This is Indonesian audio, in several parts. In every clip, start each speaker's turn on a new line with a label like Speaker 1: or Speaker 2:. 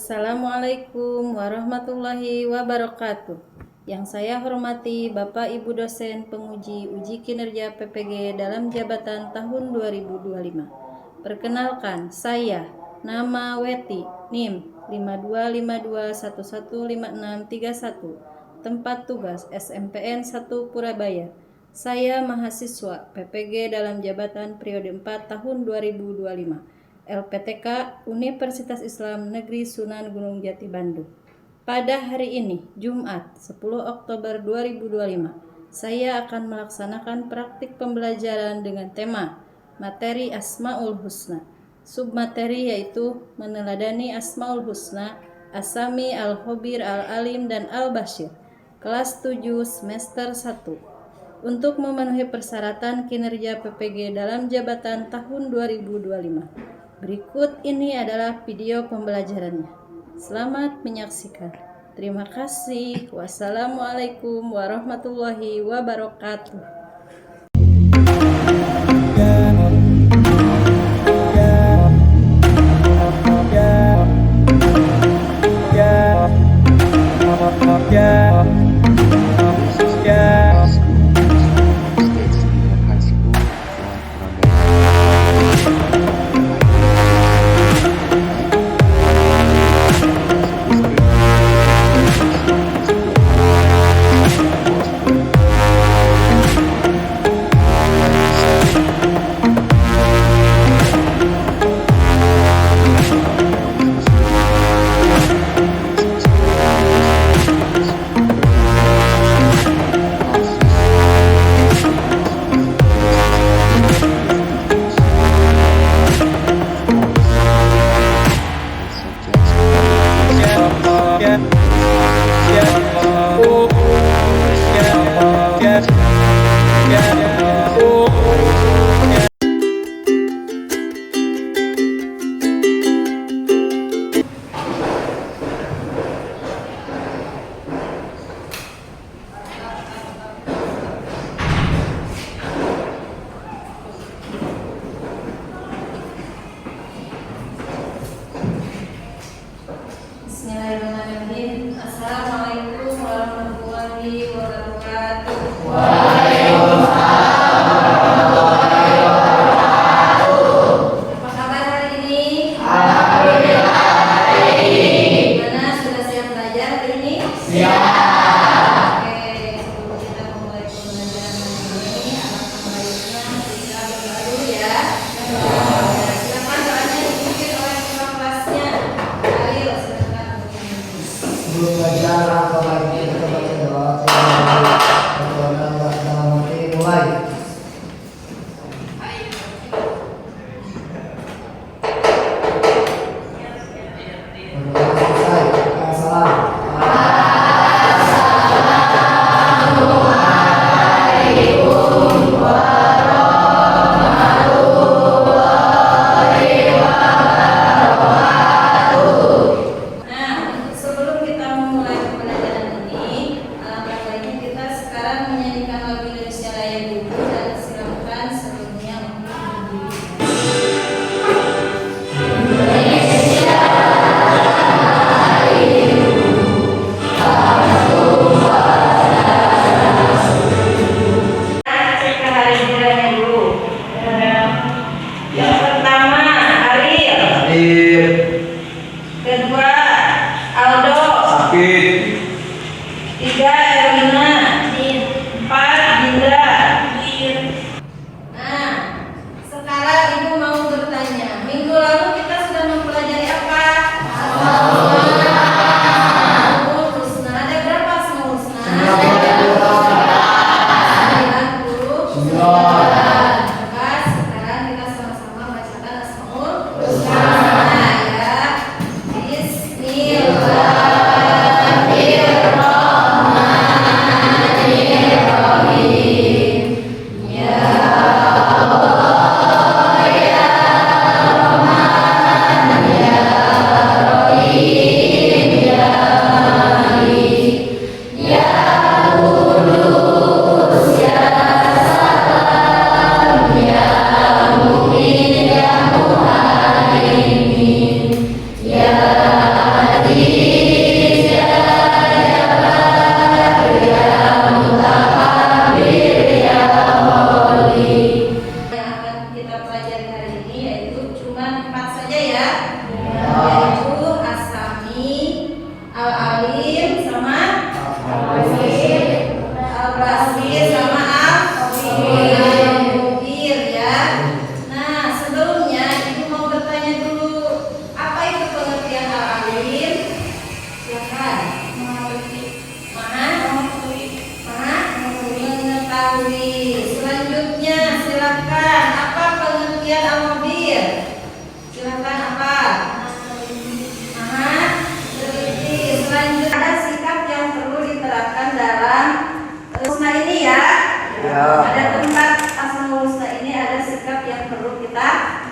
Speaker 1: Assalamualaikum warahmatullahi wabarakatuh. Yang saya hormati Bapak Ibu dosen penguji uji kinerja PPG dalam jabatan tahun 2025. Perkenalkan, saya nama Weti, NIM 5252115631, tempat tugas SMPN 1 Purabaya. Saya mahasiswa PPG dalam jabatan periode 4 tahun 2025. LPTK Universitas Islam Negeri Sunan Gunung Jati Bandung. Pada hari ini, Jumat 10 Oktober 2025, saya akan melaksanakan praktik pembelajaran dengan tema materi Asmaul Husna. Submateri yaitu meneladani Asmaul Husna, Asami, Al-Khobir, Al-Alim, dan Al-Bashir. Kelas 7 semester 1. Untuk memenuhi persyaratan kinerja PPG dalam jabatan tahun 2025. Berikut ini adalah video pembelajarannya. Selamat menyaksikan. Terima kasih. Wassalamualaikum warahmatullahi wabarakatuh.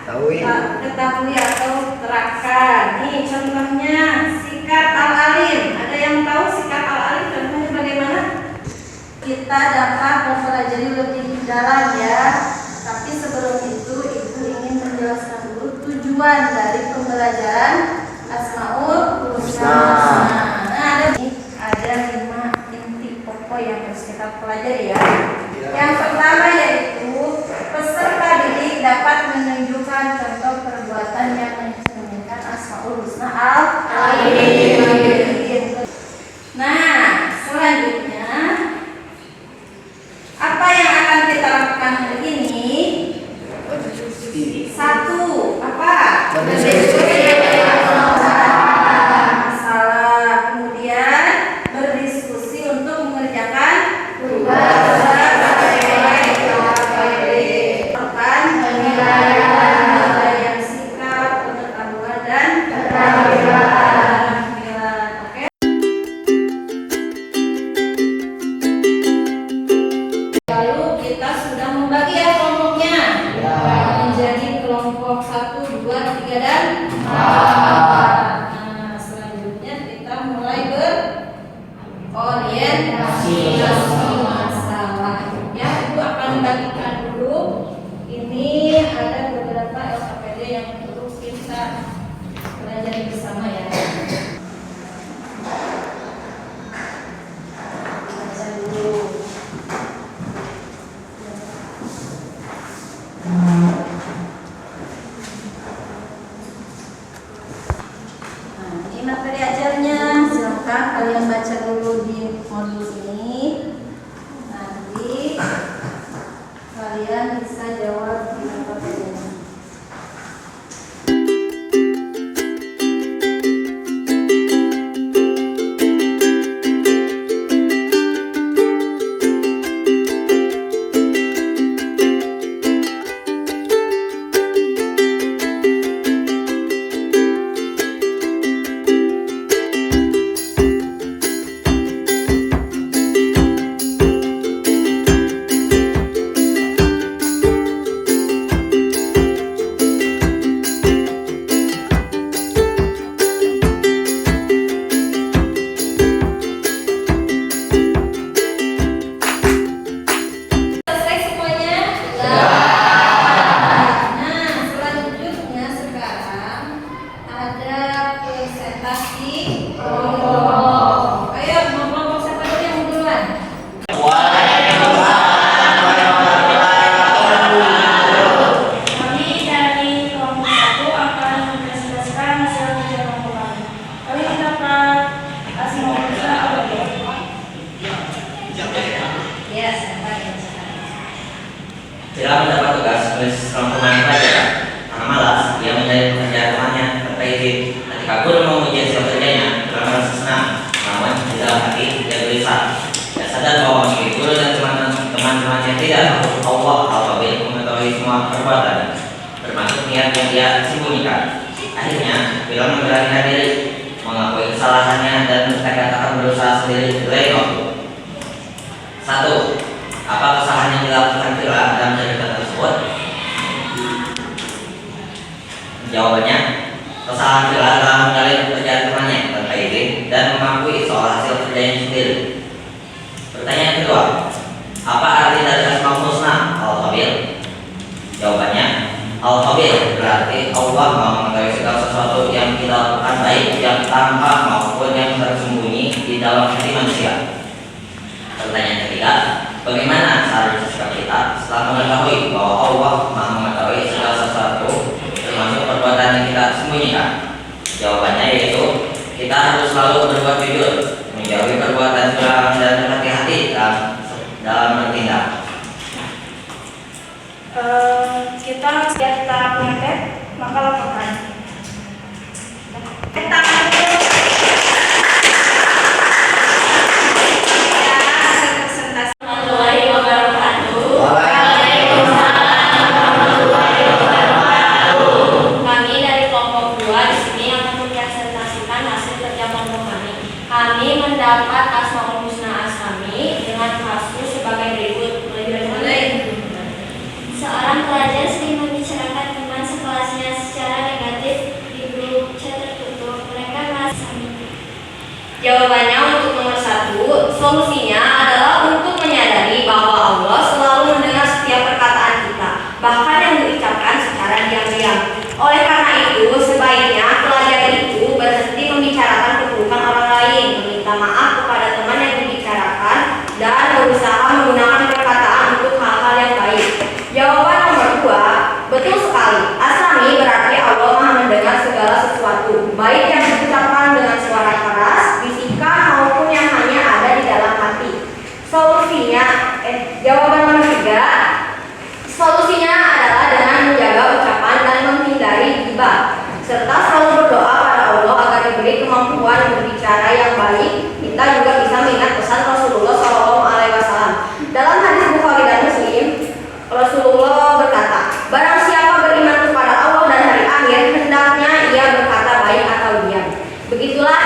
Speaker 1: ketahui atau terapkan. Nih contohnya sikat al-alim. Ada yang tahu sikat al-alim contohnya bagaimana? Kita dapat mempelajari lebih dalam ya. Tapi sebelum itu Ibu ingin menjelaskan dulu tujuan dari pembelajaran Asmaul Husna. Nah, ada 5 inti pokok yang harus kita pelajari ya. Yang pertama yaitu peserta didik dapat menunjukkan contoh perbuatan yang mencerminkan Asmaul Husna al-Alim. Nah, selanjutnya apa yang akan kita lakukan hari ini? Satu, apa? Masalah. Kemudian berdiskusi untuk mengerjakan tugas. Nah, selanjutnya kita mulai berorientasi masalah. Ya, Ibu akan bagikan dulu. Ini ada beberapa LKPD yang perlu kita pelajari bersama ya. Baca dulu. Materi ajarnya, silakan kalian baca dulu di modul ini. Nanti kalian bisa jawab di pertanyaannya.
Speaker 2: Bila mendapat tugas menulis rangkuman pelajaran karena malas, dia mencari pekerjaan temannya tanpa izin. Ketika guru memuji hasil kerjanya, dalam merasa senang, namun di dalam hati dia gelisah. Dia sadar bahwa meski guru dan teman-temannya tidak takut Allah Al-Qabil mengetahui semua perbuatan, termasuk niat yang dia sembunyikan. Akhirnya, bila memberanikan diri, mengakui kesalahannya dan bertekad akan berusaha sendiri di lain waktu. 1. Apa kesalahan yang dilakukan Fira dalam cerita tersebut? Jawabannya, kesalahan Fira dalam menjalin pekerjaan temannya tanpa izin dan mengakui soal hasil kerjanya sendiri. Pertanyaan kedua, apa arti dari Asmaul Husna Al-Qabil? Jawabannya, Al-Qabil berarti Allah mau mengetahui segala sesuatu yang kita lakukan, baik yang tampak maupun yang tersembunyi di dalam hati manusia. Pertanyaan ketiga, bagaimana seharusnya sikap kita setelah mengetahui bahwa Allah Maha mengetahui segala sesuatu, termasuk perbuatan yang kita sembunyikan? Jawabannya yaitu kita harus selalu berbuat jujur, menjauhi perbuatan curang dan berhati-hati dalam bertindak.
Speaker 3: Kita pengantin, maka lakukan. Kami mendapat Asmaul Husna Asami dengan kasus sebagai berikut. Seorang pelajar sering membicarakan iman sekelas Jawabannya untuk nomor 1, solusinya adalah untuk menyadari bahwa Allah selalu mendengar setiap perkataan kita, bahkan yang diucapkan secara diam-diam. Oleh karena itu, sebaiknya pelajar itu berhenti membicarakan keburukan orang lain, meminta maaf kepada teman yang dibicarakan, dan berusaha menggunakan perkataan untuk hal-hal yang baik. Jawaban nomor 2, betul sekali. Aslami berarti Allah Maha mendengar segala sesuatu, baik yang diucapkan dengan suara keras, bisikan maupun yang hanya ada di dalam hati. Jawaban nomor 3, solusinya adalah dengan menjaga ucapan dan menghindari ghibah, serta selalu berdoa pada Allah agar diberi kemampuan berbicara yang baik. Kita juga bisa mengingat pesan Rasulullah SAW. Dalam hadis Bukhari dan Muslim, Rasulullah berkata, barang siapa beriman kepada Allah dan hari akhir, hendaknya ia berkata baik atau diam. Begitulah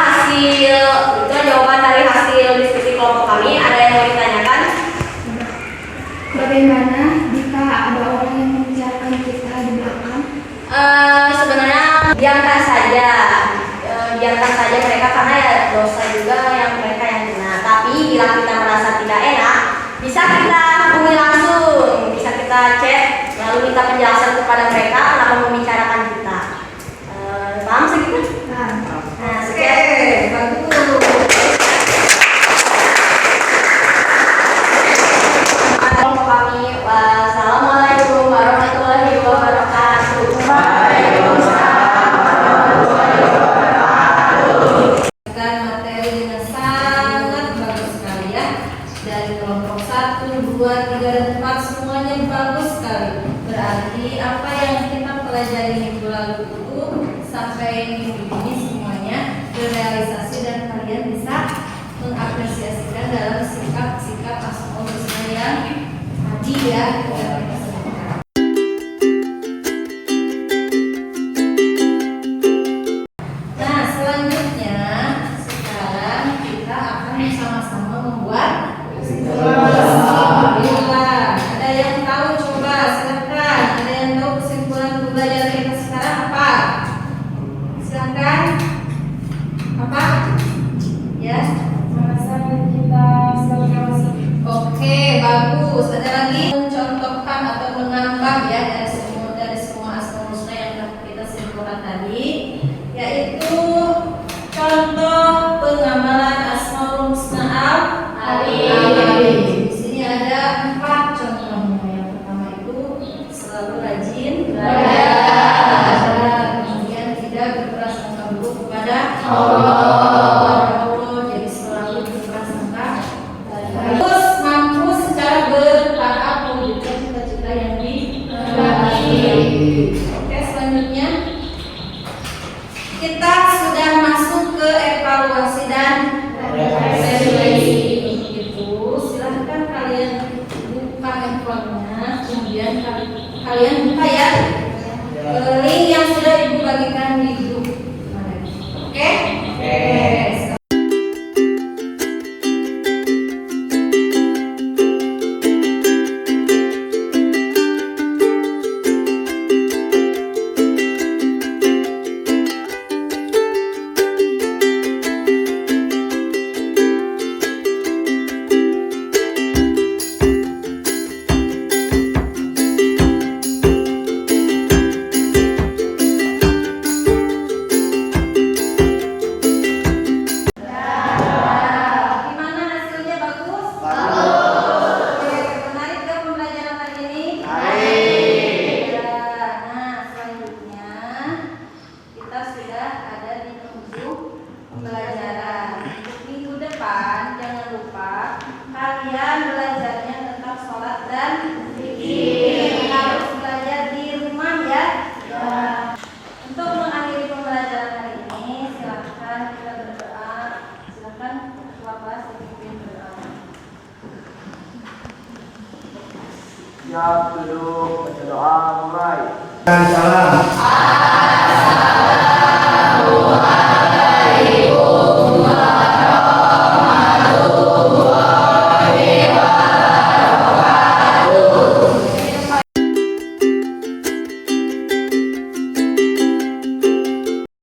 Speaker 3: jawaban dari hasil diskusi kelompok kami. Ada yang mau ditanyakan?
Speaker 4: Bagaimana jika ada orang yang membicarakan kita di belakang?
Speaker 3: Sebenarnya biarkan saja mereka, karena ya dosa juga yang mereka yang kena. Tapi bila kita merasa tidak enak, bisa kita hubungi langsung, bisa kita chat lalu minta penjelasan kepada mereka kenapa membicarakan kita. Paham segitu? Nah, sekian. Bagus. Kami wassalamualaikum warahmatullahi wabarakatuh.
Speaker 1: Materi dengan sangat bagus sekali ya. Dari kelompok 1, 2, 3, dan 4 semuanya bagus sekali. Berarti apa yang kita pelajari minggu lalu itu sampai minggu ini semuanya terrealisasi dan kalian bisa mengapresiasikan dalam sikap-sikap Asmaul Husna yang tadi ya. Nah, selanjutnya sekarang kita akan sama-sama membuat kesimpulan. Ada yang tahu, coba silakan. Ada yang tahu kesimpulan pembelajaran kita sekarang apa? Silakan. Apa? Ya. Oke, bagus. Ada lagi mencontohkan atau menambah ya dari semua Asmaul Husna yang kita simpulkan tadi, yaitu contoh pengamalan Asmaul Husna al-Alim. Di sini ada 4 contohnya. Yang pertama itu selalu rajin belajar, kemudian tidak berprasangka buruk kepada Allah. Jadi selalu berprasangka baik. Terus mampu secara bertahap mewujudkan cita-cita yang dikehendaki. Oke, selanjutnya kita sudah masuk ke evaluasi dan refleksi. Itu silahkan kalian buka handphonenya, kemudian kalian buka ya link yang sudah ibu bagikan di grup. Oke? Gimana hasilnya, bagus? Oke, menarik gak pembelajaran hari ini? Nah, selanjutnya kita sudah ada di penghujung pembelajaran. Untuk minggu depan jangan lupa kalian belajarnya tentang sholat dan zikir. Harus belajar di rumah ya. Untuk mengakhiri pembelajaran hari ini, silakan kita berdoa. Silakan ketua kelas memimpin berdoa.
Speaker 5: Siap, duduk, baca doa, mulai. Salam.